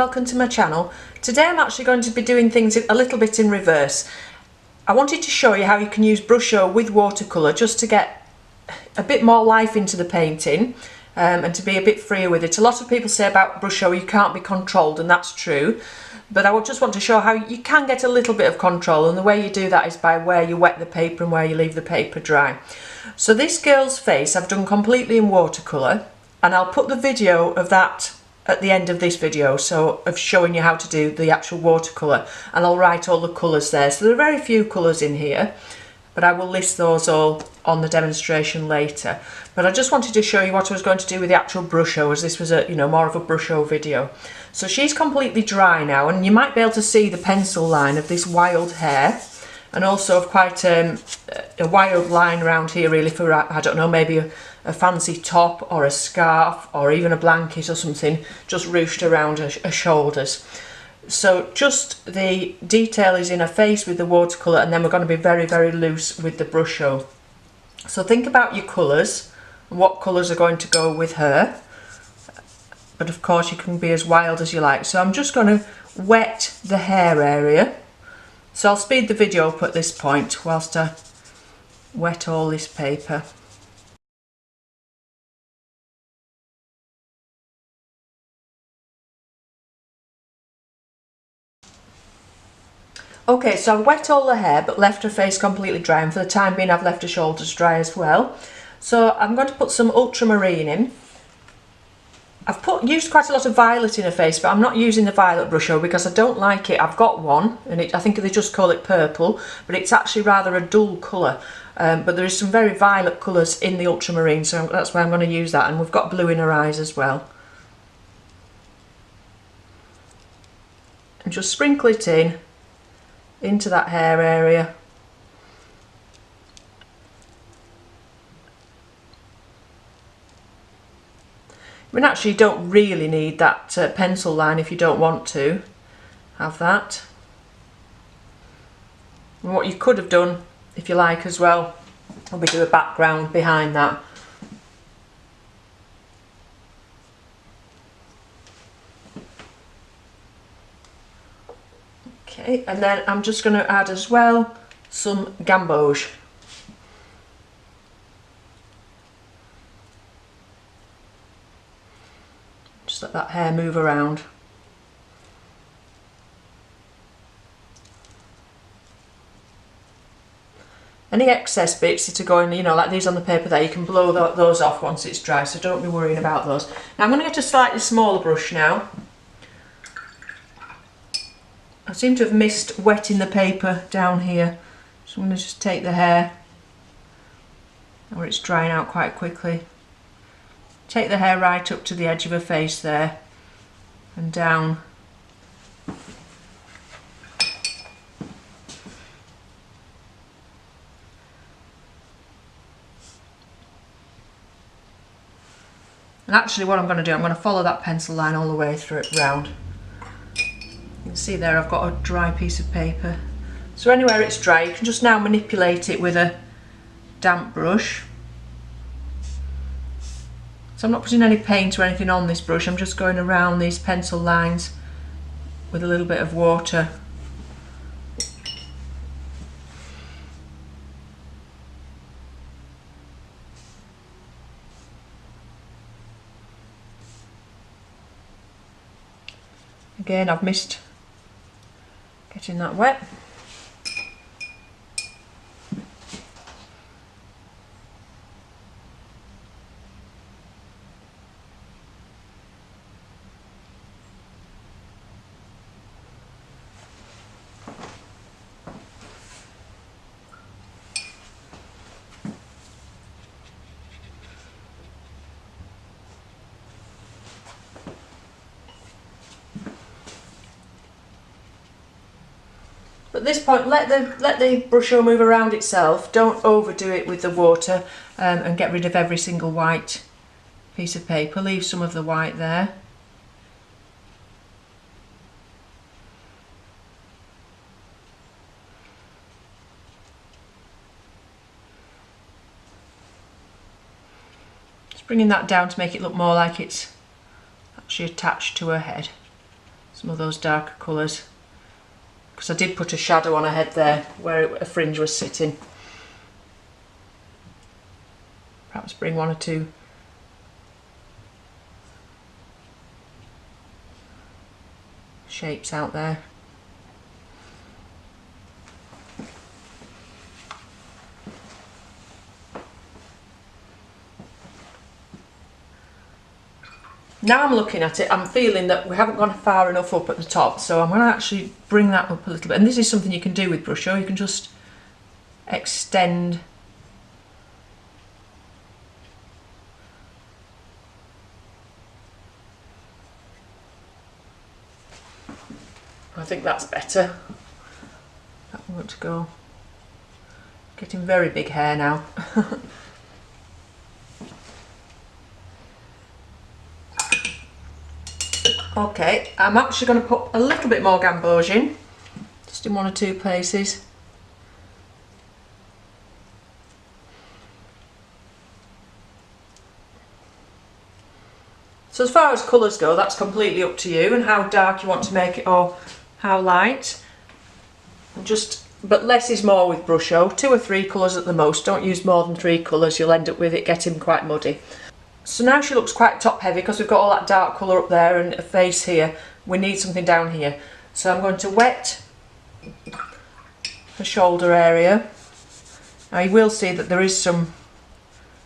welcome to my channel. Today I'm actually going to be doing things a little bit in reverse. I wanted to show you how you can use Brusho with watercolour just to get a bit more life into the painting and to be a bit freer with it. A lot of people say about Brusho you can't be controlled, and that's true, but I would just want to show how you can get a little bit of control, and the way you do that is by where you wet the paper and where you leave the paper dry. So this girl's face I've done completely in watercolour, and I'll put the video of that at the end of this video, so of showing you how to do the actual watercolour, and I'll write all the colours there. So there are very few colours in here, but I will list those all on the demonstration later. But I just wanted to show you what I was going to do with the actual Brusho, as this was a more of a Brusho video. So she's completely dry now, and you might be able to see the pencil line of this wild hair, and also of quite a wild line around here really for, I don't know, maybe a fancy top or a scarf or even a blanket or something just ruched around her shoulders. So just the detail is in her face with the watercolour, and then we're going to be very, very loose with the Brusho. So think about your colours and what colours are going to go with her, but of course you can be as wild as you like. So I'm just going to wet the hair area. So I'll speed the video up at this point whilst I wet all this paper. Okay, so I've wet all the hair but left her face completely dry, and for the time being I've left her shoulders dry as well. So I'm going to put some ultramarine in. I've used quite a lot of violet in her face, but I'm not using the violet Brusho because I don't like it. I've got one, and I think they just call it purple, but it's actually rather a dull colour. But there is some very violet colours in the ultramarine, so that's why I'm going to use that. And we've got blue in her eyes as well. And just sprinkle it into that hair area. I mean, actually you don't really need that pencil line if you don't want to have that. And what you could have done, if you like as well, will be do a background behind that. Okay, and then I'm just going to add as well some Gamboge. Just let that hair move around. Any excess bits that are going, like these on the paper there, you can blow those off once it's dry, so don't be worrying about those. Now I'm going to get a slightly smaller brush now. I seem to have missed wetting the paper down here, so I'm going to just take the hair where it's drying out quite quickly. Take the hair right up to the edge of her face there and down. And actually what I'm going to do, I'm going to follow that pencil line all the way through it round. You can see there I've got a dry piece of paper. So anywhere it's dry you can just now manipulate it with a damp brush. So I'm not putting any paint or anything on this brush, I'm just going around these pencil lines with a little bit of water. Again, I've missed getting that wet. But at this point, let the Brusho move around itself. Don't overdo it with the water, and get rid of every single white piece of paper. Leave some of the white there. Just bringing that down to make it look more like it's actually attached to her head. some of those darker colours, because I did put a shadow on her head there where a fringe was sitting. Perhaps bring one or two shapes out there. Now I'm looking at it, I'm feeling that we haven't gone far enough up at the top, so I'm going to actually bring that up a little bit. And this is something you can do with Brusho, you can just extend I think that's better. I want to go. Getting very big hair now. Okay, I'm actually going to put a little bit more gamboge in, just in one or two places. So as far as colours go, that's completely up to you and how dark you want to make it or how light. But less is more with Brusho. 2 or 3 colours at the most. Don't use more than 3 colours, you'll end up with it getting quite muddy. So now she looks quite top heavy because we've got all that dark colour up there and a face here. We need something down here. So I'm going to wet the shoulder area. Now you will see that there is some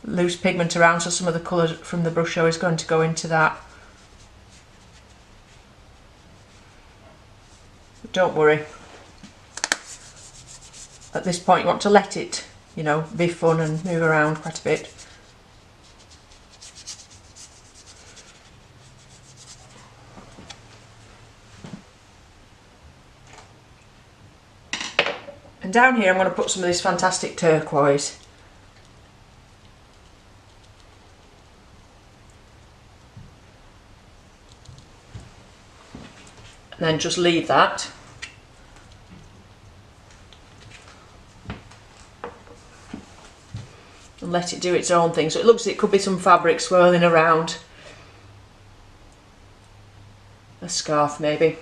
loose pigment around, so some of the colour from the Brusho is going to go into that. But don't worry. At this point you want to let it, you know, be fun and move around quite a bit. And down here I'm going to put some of this fantastic turquoise. And then just leave that. And let it do its own thing. So it looks, it could be some fabric swirling around. A scarf maybe.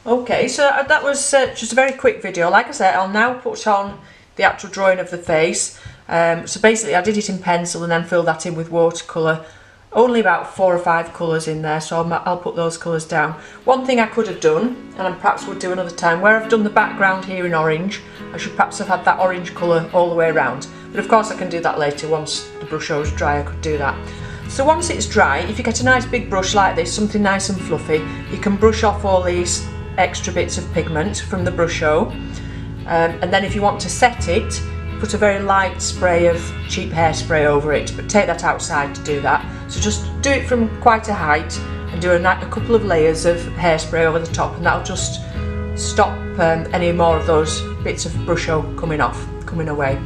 Okay, so that was just a very quick video. Like I said, I'll now put on the actual drawing of the face. So basically I did it in pencil and then filled that in with watercolour. Only about 4 or 5 colours in there, so I'll put those colours down. One thing I could have done, and I perhaps would do another time, where I've done the background here in orange, I should perhaps have had that orange colour all the way around. But of course I can do that later, once the Brusho is dry I could do that. So once it's dry, if you get a nice big brush like this, something nice and fluffy, you can brush off all these extra bits of pigment from the Brusho, and then if you want to set it, put a very light spray of cheap hairspray over it, but take that outside to do that. So just do it from quite a height and do a couple of layers of hairspray over the top, and that'll just stop any more of those bits of Brusho coming away.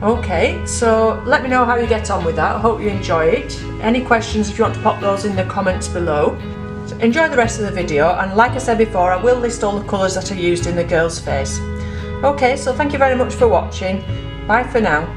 Okay, so let me know how you get on with that. I hope you enjoy it. Any questions, if you want to pop those in the comments below. So enjoy the rest of the video, and like I said before, I will list all the colours that are used in the girl's face. Okay, so thank you very much for watching. Bye for now.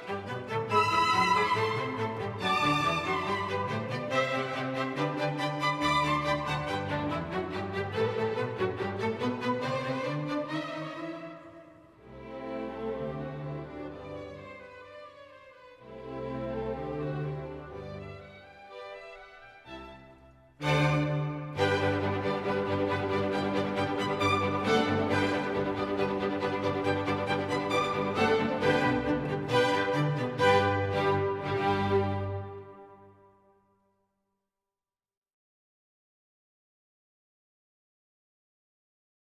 Thank